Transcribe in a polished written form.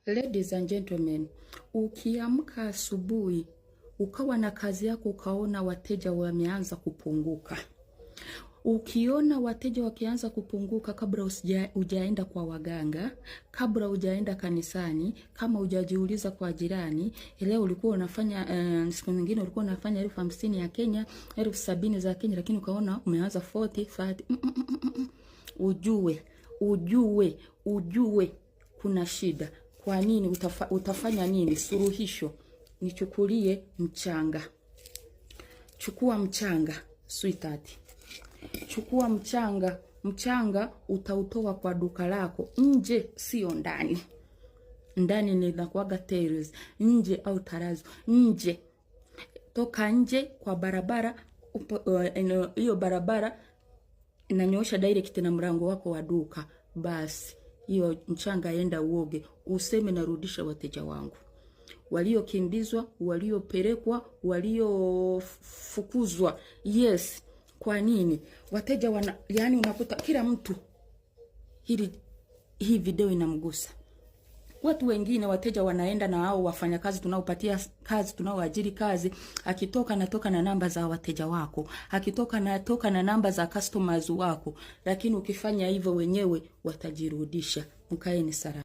Ladies and gentlemen, ukiamka asubuhi ukawa na kazi yako ukaona wateja wameanza kupunguka. Ukiona wateja wakianza kupunguka kabla hujaenda kwa waganga, kabla hujaenda kanisani, kama hujajiuliza kwa jirani, leo ulikuwa unafanya siku nyingine ulikuwa unafanya 50,000 ya Kenya, 70,000 za Kenya, lakini ukaona umeanza 40, 50. Ujue kuna shida. Kwa nini? Utafanya nini? Suluhisho. Nichukulie mchanga. Chukua mchanga, sweetheart. Chukua mchanga. Mchanga utautoa kwa duka lako nje, sio ndani. Ndani ninakuaga terrace, nje au tarazo. Nje. Toka nje kwa barabara, hiyo barabara inanyoosha direct na mlango wako wa duka. Basi hiyo mchanga enda uoge, useme narudisha wateja wangu. Waliokimbizwa, waliopelekwa, waliofukuzwa. Yes. Kwa nini? Wateja yani unakuta kila mtu hii video inamgusa. Watu wengine wateja wanaenda na hao wafanyakazi tunaopatia kazi, tunaoajiri kazi, akitoka natoka na namba za wateja wako, akitoka natoka na namba za customers wako, lakini ukifanya hivyo wenyewe watajirudisha. Mkaeni salama.